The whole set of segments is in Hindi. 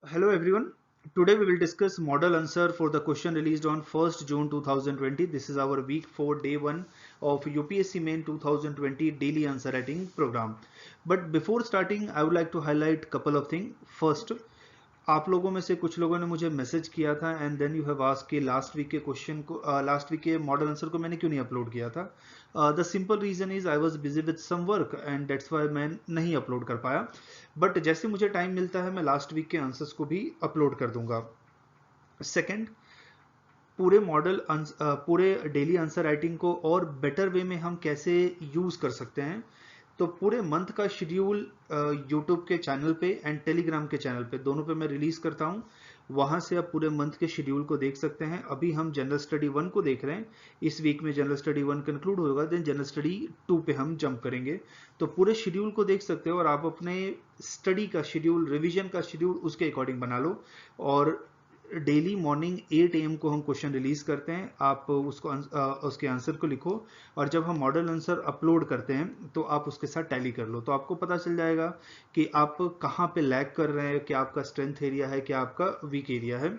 Hello everyone. Today we will discuss model answer for the question released on 1st June 2020. This is our week 4 day 1 of UPSC main 2020 daily answer writing program. But before starting I would like to highlight couple of things. First, आप लोगों में से कुछ लोगों ने मुझे मैसेज किया था and then you have asked कि लास्ट वीक के क्वेश्चन को लास्ट वीक के मॉडल आंसर को मैंने क्यों नहीं अपलोड किया था. The simple reason is I was busy with some work and that's why मैं नहीं अपलोड कर पाया. बट जैसे मुझे टाइम मिलता है मैं लास्ट वीक के आंसर्स को भी अपलोड कर दूंगा. सेकंड, पूरे डेली आंसर राइटिंग को और बेटर वे में हम कैसे यूज कर सकते हैं. तो पूरे मंथ का शेड्यूल यूट्यूब के चैनल पे एंड टेलीग्राम के चैनल पे दोनों पे मैं रिलीज करता हूँ. वहां से आप पूरे मंथ के शेड्यूल को देख सकते हैं. अभी हम जनरल स्टडी 1 को देख रहे हैं. इस वीक में जनरल स्टडी 1 कंक्लूड होगा, देन जनरल स्टडी 2 पे हम जंप करेंगे. तो पूरे शेड्यूल को देख सकते हो और आप अपने स्टडी का शेड्यूल, रिवीजन का शेड्यूल उसके अकॉर्डिंग बना लो. और डेली मॉर्निंग 8 AM को हम क्वेश्चन रिलीज करते हैं. आप उसको उसके आंसर को लिखो और जब हम मॉडल आंसर अपलोड करते हैं तो आप उसके साथ टैली कर लो. तो आपको पता चल जाएगा कि आप कहाँ पे लैग कर रहे हैं, क्या आपका स्ट्रेंथ एरिया है, क्या आपका वीक एरिया है.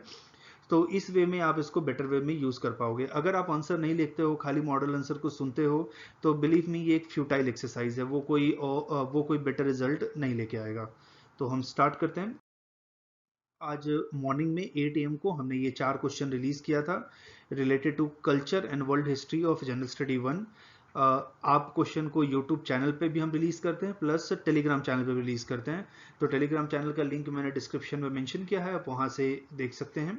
तो इस वे में आप इसको बेटर वे में यूज कर पाओगे. अगर आप आंसर नहीं लिखते हो, खाली मॉडल आंसर को सुनते हो, तो बिलीव मी ये एक फ्यूटाइल एक्सरसाइज है. वो कोई बेटर रिजल्ट नहीं लेके आएगा. तो हम स्टार्ट करते हैं. आज मॉर्निंग में 8 AM को हमने ये 4 क्वेश्चन रिलीज किया था related to culture and world history of general study 1. आप क्वेश्चन को यूट्यूब चैनल पे भी हम रिलीज करते हैं प्लस टेलीग्राम चैनल पे भी रिलीज करते हैं. तो टेलीग्राम चैनल का लिंक मैंने डिस्क्रिप्शन में मेंशन किया है, आप वहां से देख सकते हैं.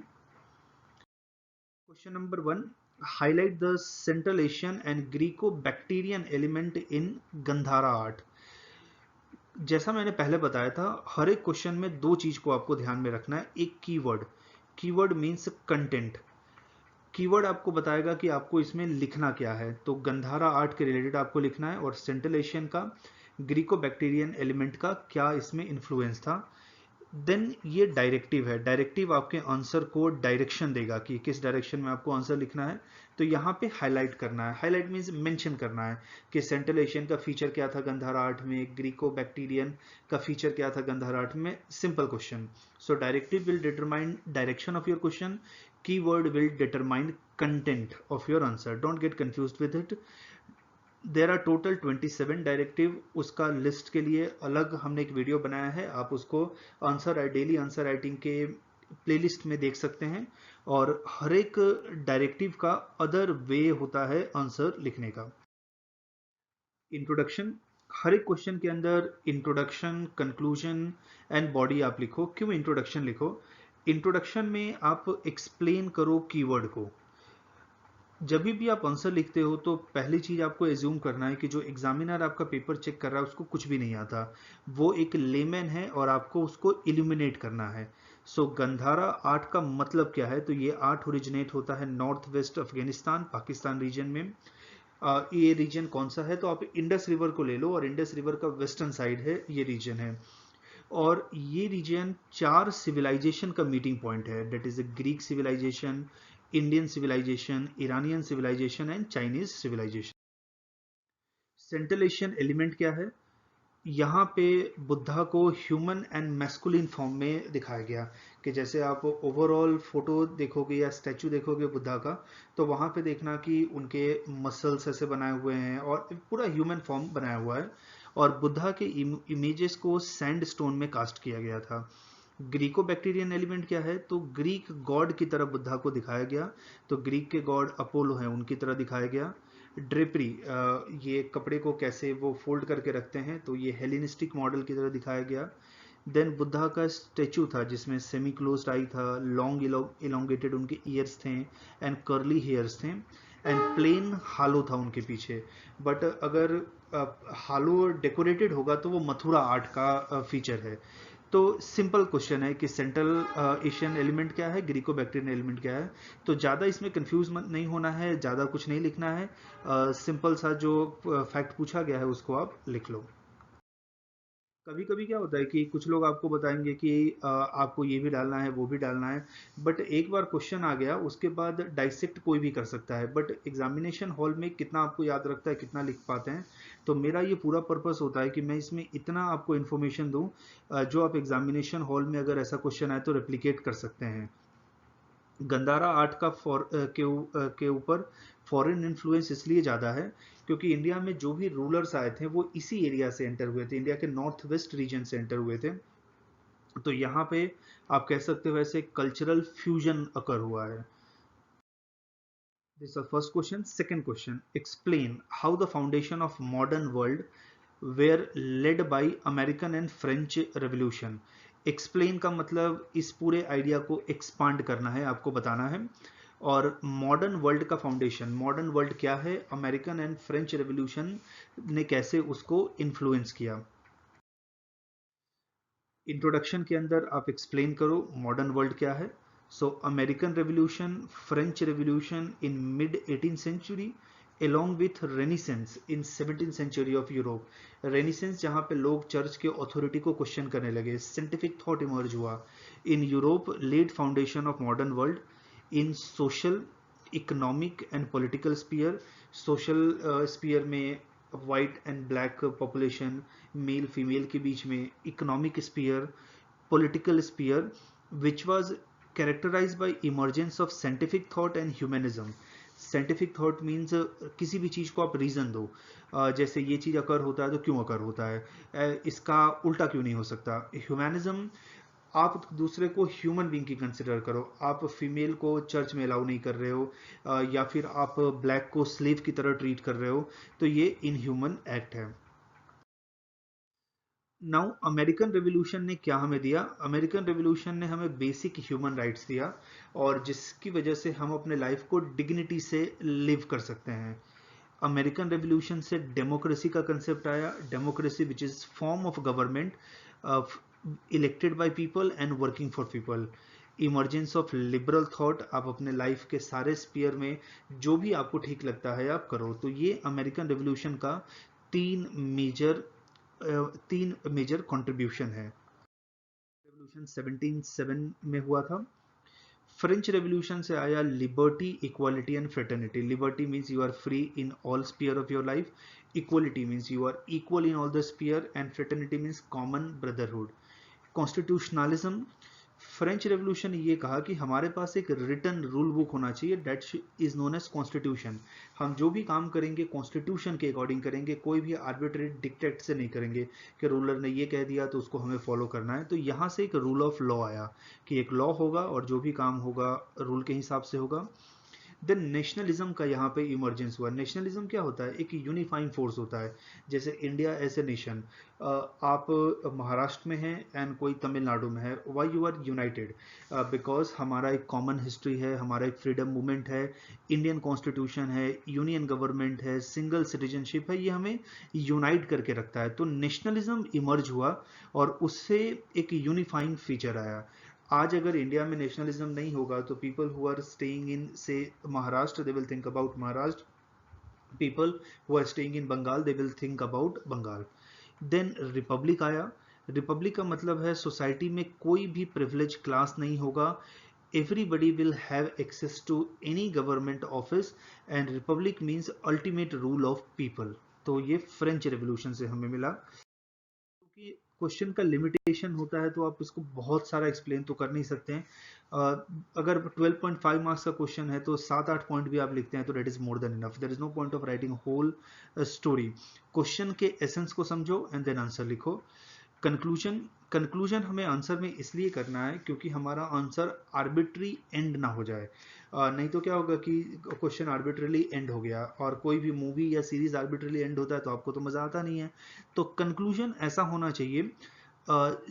Question number 1, highlight the central Asian and Greco Bactrian element in Gandhara art. जैसा मैंने पहले बताया था, हर एक क्वेश्चन में दो चीज को आपको ध्यान में रखना है. एक keyword, keyword means content. Keyword आपको बताएगा कि आपको इसमें लिखना क्या है. तो गंधारा आर्ट के रिलेटेड आपको लिखना है और सेंट्रल एशियन का, ग्रीको बैक्टीरियन एलिमेंट का क्या इसमें इन्फ्लुएंस था. देन ये डायरेक्टिव है. डायरेक्टिव आपके आंसर को डायरेक्शन देगा कि किस डायरेक्शन में आपको आंसर लिखना है. तो यहाँ पे हाईलाइट करना है. हाईलाइट मीन्स मेंशन करना है कि सेंट्रल एशियन का फीचर क्या था गंधारा आर्ट में, ग्रीको बैक्टीरियन का फीचर क्या था गंधारा आर्ट में. Simple question. So directive will determine direction of your question, keyword will determine content of your answer. Don't get confused with it. There are total 27 directive. उसका लिस्ट के लिए अलग हमने एक वीडियो बनाया है, आप उसको डेली आंसर राइटिंग के प्लेलिस्ट में देख सकते हैं. और हर एक डायरेक्टिव का अदर वे होता है आंसर लिखने का. इंट्रोडक्शन, हर एक क्वेश्चन के अंदर इंट्रोडक्शन, कंक्लूजन एंड बॉडी आप लिखो. क्यों इंट्रोडक्शन लिखो? इंट्रोडक्शन में आप एक्सप्लेन करो कीवर्ड को. जब भी आप आंसर लिखते हो तो पहली चीज आपको एज्यूम करना है कि जो एग्जामिनर आपका पेपर चेक कर रहा है उसको कुछ भी नहीं आता. वो एक लेमैन है और आपको उसको इल्यूमिनेट करना है. सो गंधारा आर्ट का मतलब क्या है? तो ये आर्ट ओरिजिनेट होता है north west Afghanistan Pakistan region में. ये रीजन कौन सा है? तो आप इंडस रिवर को ले लो और इंडस रिवर का वेस्टर्न साइड है ये रीजन है. और ये रीजन 4 सिविलाइजेशन का मीटिंग पॉइंट है. That is the Greek civilisation, Indian civilisation, Iranian civilisation and Chinese civilisation. Central Asian element क्या है? यहाँ पे बुद्धा को ह्यूमन एंड मैस्कुलिन फॉर्म में दिखाया गया. कि जैसे आप ओवरऑल फोटो देखोगे या स्टैचू देखोगे बुद्धा का, तो वहां पे देखना कि उनके मसल्स ऐसे बनाए हुए हैं और पूरा ह्यूमन फॉर्म बनाया हुआ है. और बुद्धा के इमेजेस को सैंड स्टोन में कास्ट किया गया था. ग्रीको बैक्टीरियन एलिमेंट क्या है? तो ग्रीक गॉड की तरह बुद्धा को दिखाया गया. तो ग्रीक के गॉड अपोलो हैं, उनकी तरह दिखाया गया. ड्रेपरी, ये कपड़े को कैसे वो फोल्ड करके रखते हैं, तो ये हेलिनिस्टिक मॉडल की तरह दिखाया गया. देन बुद्धा का स्टेचू था जिसमें सेमी क्लोज्ड आई था, लॉन्ग इलोंगेटेड उनके ईयर्स थे एंड कर्ली हेयर्स थे एंड प्लेन हालो था उनके पीछे. बट अगर हालो डेकोरेटेड होगा तो वो मथुरा आर्ट का फीचर है. तो सिंपल क्वेश्चन है कि सेंट्रल एशियन एलिमेंट क्या है, ग्रीको बैक्टीरियन एलिमेंट क्या है. तो ज़्यादा इसमें कंफ्यूज मत नहीं होना है, ज़्यादा कुछ नहीं लिखना है. सिंपल सा जो फैक्ट पूछा गया है उसको आप लिख लो. कभी कभी क्या होता है कि कुछ लोग आपको बताएंगे कि आपको ये भी डालना है वो भी डालना है, बट एक बार क्वेश्चन आ गया उसके बाद डाइसेक्ट कोई भी कर सकता है, बट एग्जामिनेशन हॉल में कितना आपको याद रखता है, कितना लिख पाते हैं। तो मेरा ये पूरा पर्पस होता है कि मैं इसमें इतना आपको इन्फॉर्मेशन दूं जो आप एग्जामिनेशन हॉल में अगर ऐसा क्वेश्चन आए तो रेप्लिकेट कर सकते हैं। गंधारा आर्ट का के ऊपर फॉरेन इन्फ्लुएंस इसलिए ज़्यादा है क्योंकि इंडिया में जो भी रूलर्स आए थे वो इसी एरिया से एंटर हुए थे, इंडिया के नॉर्थ वेस्ट रीजन से एंटर हुए थे। तो यहाँ पे आप कह सकते हो वैसे कल्चरल फ्यूजन अकर हुआ है। This is first question. Second question, explain how the foundation of modern world were laid by American and French revolution. Explain का मतलब इस पूरे आइडिया को एक्सपांड करना है, आपको बताना है। और मॉडर्न वर्ल्ड का फाउंडेशन, मॉडर्न वर्ल्ड क्या है, अमेरिकन एंड फ्रेंच रेवोल्यूशन ने कैसे उसको इन्फ्लुएंस किया। इंट्रोडक्शन के अंदर आप एक्सप्लेन करो मॉडर्न वर्ल्ड क्या है। So American revolution, French revolution in mid 18th century along with Renaissance in 17th century of Europe. Renaissance जहाँ पे लोग चर्च के अथॉरिटी को क्वेश्चन करने लगे, साइंटिफिक थॉट इमर्ज हुआ in Europe, led foundation of modern world in social, economic and political sphere. Social sphere में white and black population, male female के बीच में, economic sphere, political sphere, which was characterized by emergence of scientific thought and humanism. Scientific thought means किसी भी चीज़ को आप रीज़न दो, जैसे ये चीज़ अकर होता है तो क्यों अकर होता है, इसका उल्टा क्यों नहीं हो सकता। ह्यूमैनिज्म, आप दूसरे को ह्यूमन बीइंग की कंसिडर करो, आप फीमेल को चर्च में अलाउ नहीं कर रहे हो, या फिर आप ब्लैक को स्लेव की तरह ट्रीट कर रहे हो, तो ये इनह्यूमन एक्ट है। नाउ अमेरिकन रेवोल्यूशन ने क्या हमें दिया, अमेरिकन रेवोल्यूशन ने हमें बेसिक ह्यूमन राइट्स दिया और जिसकी वजह से हम अपने लाइफ को डिग्निटी से लिव कर सकते हैं। अमेरिकन रेवोल्यूशन से डेमोक्रेसी का कंसेप्ट आया, democracy which is form of government elected by people and working for people. Emergence of liberal thought, आप अपने लाइफ के सारे स्पीयर में जो भी आपको ठीक लगता है आप करो। तो ये अमेरिकन रेवोल्यूशन का तीन मेजर तीन मेजर कंट्रीब्यूशन है। रेवोल्यूशन 1707 में हुआ था। फ्रेंच रेवोल्यूशन से आया liberty, equality and fraternity. Liberty means you are free in all sphere of your life, equality means you are equal in all the sphere and fraternity means common brotherhood. Constitutionalism, French revolution ये कहा कि हमारे पास एक रिटन रूल बुक होना चाहिए, that is known as constitution. हम जो भी काम करेंगे कॉन्स्टिट्यूशन के अकॉर्डिंग करेंगे, कोई भी आर्बिट्रेरी डिक्टेट से नहीं करेंगे कि रूलर ने ये कह दिया तो उसको हमें फॉलो करना है। तो यहाँ से एक रूल ऑफ लॉ आया कि एक लॉ होगा और जो भी काम होगा रूल के हिसाब से होगा। देन नेशनलिज्म का यहाँ पे इमरजेंस हुआ। नेशनलिज्म क्या होता है, एक यूनिफाइंग फोर्स होता है। जैसे इंडिया एज ए नेशन, आप महाराष्ट्र में हैं एंड कोई तमिलनाडु में है, why you are united, because हमारा एक कॉमन हिस्ट्री है, हमारा एक फ्रीडम मूवमेंट है, इंडियन कॉन्स्टिट्यूशन है, यूनियन गवर्नमेंट है, सिंगल सिटीजनशिप है, ये हमें यूनाइट करके रखता है। तो नेशनलिज्म इमर्ज हुआ और उससे एक यूनिफाइंग फीचर आया। आज अगर इंडिया में नेशनलिज्म नहीं होगा तो people who are staying in say Maharashtra they will think about Maharashtra, people who are staying in Bengal they will think about Bengal. Then republic आया। रिपब्लिक का मतलब है सोसाइटी में कोई भी प्रिविलेज क्लास नहीं होगा, everybody will have access to any government office and republic means ultimate rule of people। तो ये फ्रेंच रेवोल्यूशन से हमें मिला। क्योंकि क्वेश्चन का लिमिटेशन होता है तो आप इसको बहुत सारा एक्सप्लेन तो कर नहीं सकते हैं। अगर 12.5 मार्क्स का क्वेश्चन है तो 7-8 पॉइंट भी आप लिखते हैं तो that is more than enough, there is no point of writing whole story. Question के एसेंस को समझो एंड देन आंसर लिखो। कंक्लूजन, कंक्लूजन हमें आंसर में इसलिए करना है क्योंकि हमारा आंसर आर्बिट्री एंड ना हो जाए। नहीं तो क्या होगा कि क्वेश्चन आर्बिट्रली एंड हो गया, और कोई भी मूवी या सीरीज आर्बिट्रली एंड होता है तो आपको तो मजा आता नहीं है। तो कंक्लूजन ऐसा होना चाहिए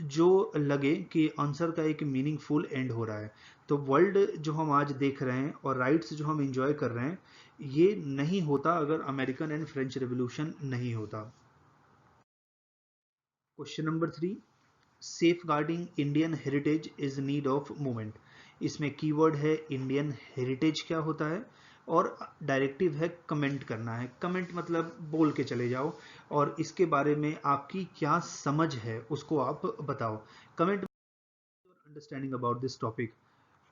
जो लगे कि आंसर का एक मीनिंगफुल एंड हो रहा है। तो वर्ल्ड जो हम आज देख रहे हैं और राइट्स जो हम इंजॉय कर रहे हैं, ये नहीं होता अगर अमेरिकन एंड फ्रेंच रेवोल्यूशन नहीं होता। Question number 3, safeguarding Indian heritage is need of movement. इसमें कीवर्ड है इंडियन हेरिटेज क्या होता है, और डायरेक्टिव है कमेंट करना है। कमेंट मतलब बोल के चले जाओ और इसके बारे में आपकी क्या समझ है उसको आप बताओ। Comment understanding about this topic.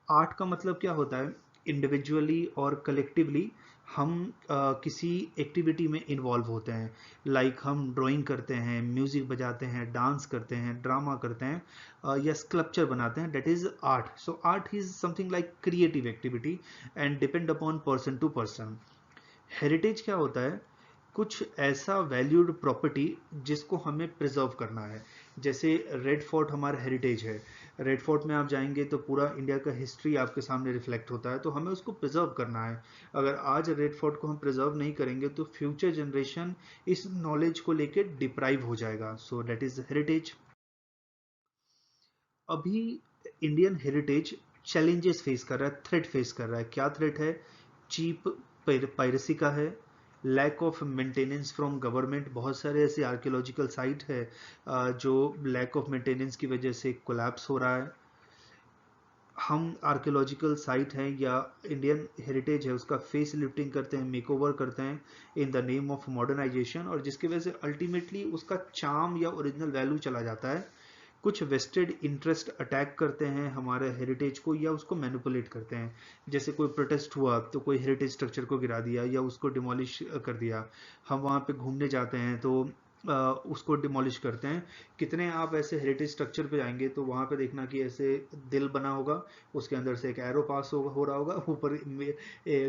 Art का मतलब क्या होता है, इंडिविजुअली और कलेक्टिवली हम किसी एक्टिविटी में इन्वॉल्व होते हैं। लाइक हम ड्राइंग करते हैं, म्यूजिक बजाते हैं, डांस करते हैं, ड्रामा करते हैं, या स्कल्पचर बनाते हैं, that is art. So art is something like creative activity and depend upon person to person. Heritage क्या होता है, कुछ ऐसा वैल्यूड प्रॉपर्टी जिसको हमें प्रिजर्व करना है। जैसे रेड फोर्ट हमारा हेरिटेज है। रेड फोर्ट में आप जाएंगे तो पूरा इंडिया का हिस्ट्री आपके सामने रिफ्लेक्ट होता है, तो हमें उसको प्रिजर्व करना है। अगर आज रेड फोर्ट को हम प्रिजर्व नहीं करेंगे तो फ्यूचर जनरेशन इस नॉलेज को लेके डिप्राइव हो जाएगा। So that is heritage. अभी इंडियन हेरिटेज चैलेंजेस फेस कर रहा है, थ्रेट फेस कर रहा है। क्या थ्रेट है? चीप पायरेसी का है, lack of maintenance from government. बहुत सारे ऐसे आर्कियोलॉजिकल साइट है जो लैक ऑफ मेंटेनेंस की वजह से कोलैप्स हो रहा है। हम आर्कियोलॉजिकल साइट है या इंडियन हेरिटेज है उसका फेस लिफ्टिंग करते हैं, मेकओवर करते हैं in the name of modernisation, और जिसकी वजह से अल्टीमेटली उसका चार्म या ओरिजिनल वैल्यू चला जाता है। कुछ वेस्टेड इंटरेस्ट अटैक करते हैं हमारे हेरिटेज को या उसको मैनिपुलेट करते हैं। जैसे कोई प्रोटेस्ट हुआ तो कोई हेरिटेज स्ट्रक्चर को गिरा दिया या उसको डिमोलिश कर दिया। हम वहाँ पे घूमने जाते हैं तो उसको डिमोलिश करते हैं। कितने आप ऐसे हेरिटेज स्ट्रक्चर पे जाएंगे तो वहाँ पे देखना कि ऐसे दिल बना होगा, उसके अंदर से एक एरो पास हो रहा होगा, ऊपर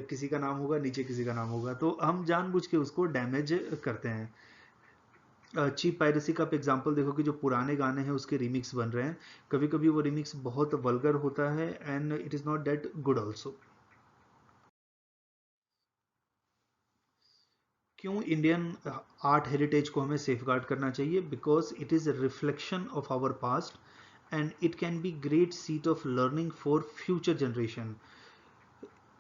किसी का नाम होगा, नीचे किसी का नाम होगा, तो हम जानबूझ के उसको डैमेज करते हैं। चीप पायरेसी का आप एग्जांपल देखो कि जो पुराने गाने हैं उसके रिमिक्स बन रहे हैं। कभी कभी वो रिमिक्स बहुत वल्गर होता है and it is not that good also. क्यों इंडियन आर्ट हेरिटेज को हमें सेफगार्ड करना चाहिए? Because it is a reflection of our past and it can be great seat of learning for future generation.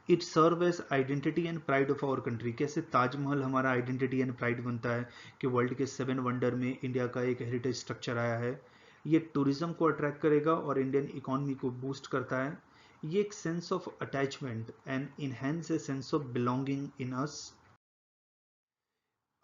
It serve as identity and pride of our country. कैसे ताजमहल हमारा आइडेंटिटी एंड प्राइड बनता है कि वर्ल्ड के 7 वंडर में इंडिया का एक हेरिटेज स्ट्रक्चर आया है। ये टूरिज्म को अट्रैक्ट करेगा और इंडियन इकोनॉमी को बूस्ट करता है। ये एक sense of attachment and enhance a sense of belonging in us.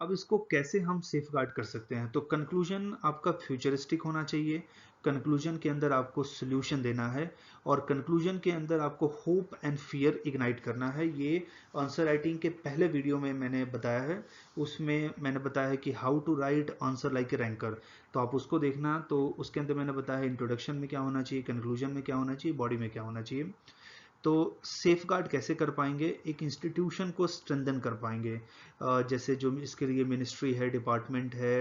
अब इसको कैसे हम सेफ गार्ड कर सकते हैं? तो कंक्लूजन आपका फ्यूचरिस्टिक होना चाहिए। कंक्लूजन के अंदर आपको सोल्यूशन देना है और कंक्लूजन के अंदर आपको होप एंड फियर इग्नाइट करना है। ये आंसर राइटिंग के पहले वीडियो में मैंने बताया है। उसमें मैंने बताया है कि how to write answer like a ranker, तो आप उसको देखना। तो उसके अंदर मैंने बताया है इंट्रोडक्शन में क्या होना चाहिए, कंक्लूजन में क्या होना चाहिए, बॉडी में क्या होना चाहिए। तो सेफ गार्ड कैसे कर पाएंगे? एक इंस्टीट्यूशन को स्ट्रेंथन कर पाएंगे। जैसे जो इसके लिए मिनिस्ट्री है, डिपार्टमेंट है,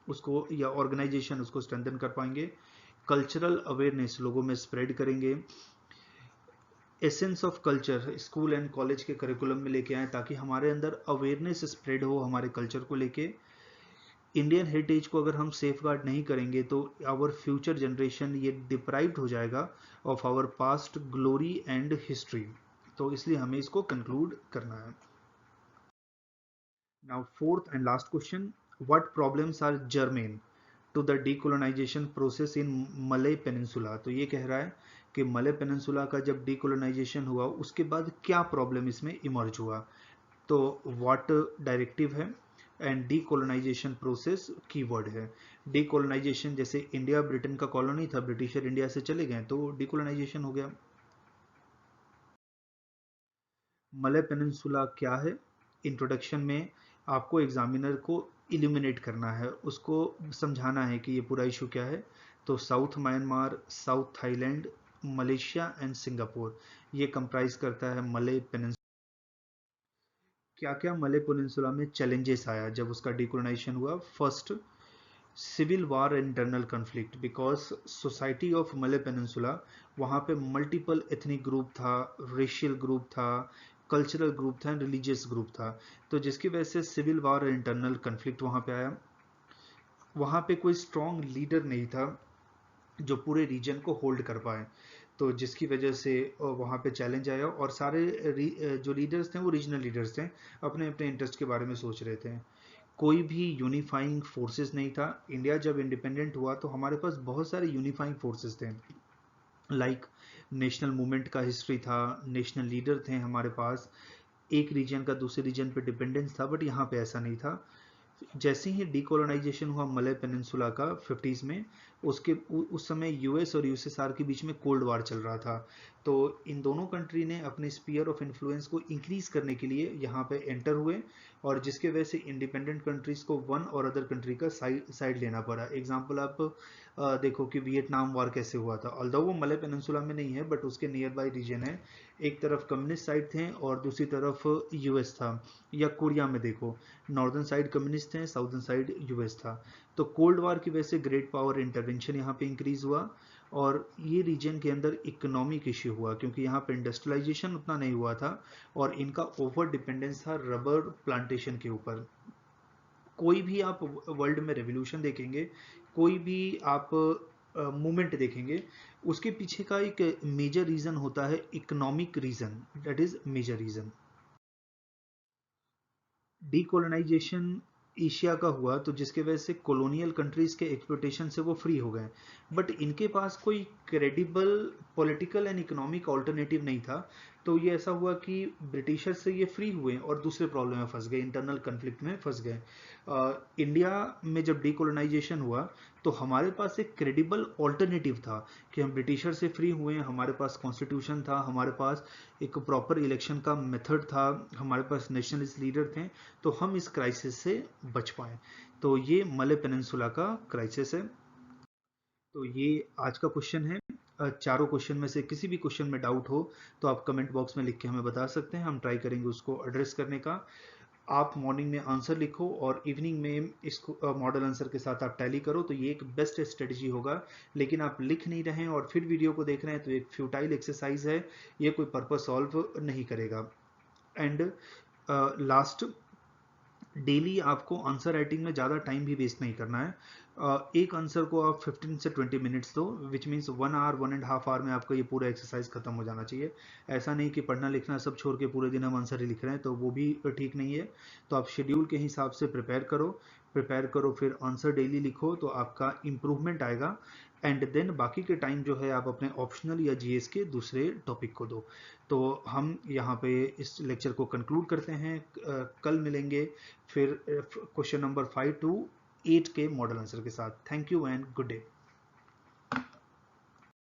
उसको या ऑर्गेनाइजेशन उसको स्ट्रेंथन कर पाएंगे। कल्चरल अवेयरनेस लोगों में स्प्रेड करेंगे। Essence of culture school and college के करिकुलम में लेके आए ताकि हमारे अंदर अवेयरनेस स्प्रेड हो हमारे कल्चर को लेके। इंडियन हेरिटेज को अगर हम सेफ गार्ड नहीं करेंगे तो आवर फ्यूचर जनरेशन ये डिप्राइव्ड हो जाएगा of our past glory and history. तो इसलिए हमें इसको कंक्लूड करना है। Now fourth and last question, what problems are germane to the decolonisation process in Malay peninsula? तो ये कह रहा है कि मलय पेनिनसुला का जब डीकोलोनाइजेशन हुआ उसके बाद क्या प्रॉब्लम इसमें इमर्ज हुआ। तो व्हाट डायरेक्टिव है एंड डीकोलोनाइजेशन प्रोसेस कीवर्ड है। डीकोलोनाइजेशन जैसे इंडिया ब्रिटेन का कॉलोनी था, ब्रिटिशर इंडिया से चले गए तो डीकोलोनाइजेशन हो गया। मलय पेनिनसुला क्या है? इंट्रोडक्शन में आपको एग्जामिनर को इल्यूमिनेट करना है, उसको समझाना है कि ये पूरा इशू क्या है। तो south Myanmar, south Thailand, Malaysia and Singapore, ये कंप्राइज करता है मलय पेनिनसुला। क्या क्या मलय पेनिनसुला में चैलेंजेस आया जब उसका डिकोलोनाइजेशन हुआ? First, civil war and internal conflict, because society of Malay peninsula वहाँ पे मल्टीपल एथनिक ग्रुप था, रेशियल ग्रुप था, कल्चरल ग्रुप था, रिलीजियस ग्रुप था। तो जिसकी वजह से सिविल वार और इंटरनल कन्फ्लिक्ट वहाँ पे आया। वहाँ पे कोई स्ट्रॉन्ग लीडर नहीं था जो पूरे रीजन को होल्ड कर पाए, तो जिसकी वजह से वहाँ पे चैलेंज आया और सारे जो लीडर्स थे वो रीजनल लीडर्स थे, अपने अपने इंटरेस्ट के बारे में सोच रहे थे। कोई भी यूनिफाइंग फोर्सेस नहीं था। इंडिया जब इंडिपेंडेंट हुआ तो हमारे पास बहुत सारे यूनिफाइंग फोर्सेस थे। लाइक नेशनल मूवमेंट का हिस्ट्री था, नेशनल लीडर थे हमारे पास, एक रीजन का दूसरे रीजन पे डिपेंडेंस था, बट यहाँ पे ऐसा नहीं था। जैसे ही डीकोलोनाइजेशन हुआ मलय पेनिनसुला का 50s में, उस समय यूएस और यूएसएसआर के बीच में कोल्ड वार चल रहा था। तो इन दोनों कंट्री ने अपने स्पीयर ऑफ इन्फ्लुएंस को इंक्रीज करने के लिए यहाँ पे एंटर हुए, और जिसके वजह से इंडिपेंडेंट कंट्रीज को वन और अदर कंट्री का साइड लेना पड़ा। एग्जाम्पल आप देखो कि वियतनाम वार कैसे हुआ था, ऑल्दो वो मलय पेनिनसुला में नहीं है बट उसके नियर बाई रीजन है। एक तरफ कम्युनिस्ट साइड थे और दूसरी तरफ यूएस था। या कोरिया में देखो, नॉर्दर्न साइड कम्युनिस्ट थे, साउदर्न साइड यूएस था। तो कोल्ड वार की वजह से ग्रेट पावर इंटरवेंशन यहाँ पे इंक्रीज हुआ, और ये रीजन के अंदर इकोनॉमिक इश्यू हुआ क्योंकि यहाँ पे इंडस्ट्रियलाइजेशन उतना नहीं हुआ था, और इनका ओवर डिपेंडेंस था रबर प्लांटेशन के ऊपर। कोई भी आप वर्ल्ड में रेवोल्यूशन देखेंगे, कोई भी आप मूवमेंट देखेंगे, उसके पीछे का एक मेजर रीजन होता है economic reason, that is major reason. Decolonisation Asia का हुआ तो जिसके वजह से कॉलोनियल कंट्रीज के एक्सप्लोटेशन से वो फ्री हो गए, बट इनके पास कोई credible political and economic alternative नहीं था। तो ये ऐसा हुआ कि ब्रिटिशर से ये फ्री हुए और दूसरे प्रॉब्लम में फंस गए, इंटरनल कन्फ्लिक्ट में फंस गए। इंडिया में जब डीकोलोनाइजेशन हुआ तो हमारे पास एक क्रेडिबल ऑल्टरनेटिव था कि हम ब्रिटिशर से फ्री हुए, हमारे पास कॉन्स्टिट्यूशन था, हमारे पास एक प्रॉपर इलेक्शन का मेथड था, हमारे पास नेशनलिस्ट लीडर थे, तो हम इस क्राइसिस से बच पाए। तो ये मलय पेनिनसुला का क्राइसिस है। तो ये आज का क्वेश्चन है। चारों क्वेश्चन में से किसी भी क्वेश्चन में डाउट हो तो आप कमेंट बॉक्स में लिख के हमें बता सकते हैं, हम ट्राई करेंगे उसको एड्रेस करने का। आप मॉर्निंग में आंसर लिखो और इवनिंग में इसको मॉडल आंसर के साथ आप टैली करो, तो ये एक बेस्ट स्ट्रेटजी होगा। लेकिन आप लिख नहीं रहे हैं और फिर वीडियो को देख रहे हैं तो एक फ्यूटाइल एक्सरसाइज है, ये कोई पर्पस सॉल्व नहीं करेगा। एंड लास्ट, डेली आपको आंसर राइटिंग में ज़्यादा टाइम भी वेस्ट नहीं करना है। एक आंसर को आप 15 से 20 मिनट्स दो, विच मीन्स 1 आवर 1.5 आवर में आपका ये पूरा एक्सरसाइज खत्म हो जाना चाहिए। ऐसा नहीं कि पढ़ना लिखना सब छोड़ के पूरे दिन हम आंसर ही लिख रहे हैं, तो वो भी ठीक नहीं है। तो आप शेड्यूल के हिसाब से प्रिपेयर करो, फिर आंसर डेली लिखो तो आपका इम्प्रूवमेंट आएगा। एंड देन बाकी के टाइम जो है आप अपने ऑप्शनल या जीएस के दूसरे टॉपिक को दो। तो हम यहाँ पे इस लेक्चर को कंक्लूड करते हैं, कल मिलेंगे फिर क्वेश्चन नंबर 5 to 8 के मॉडल आंसर के साथ। Thank you and good day.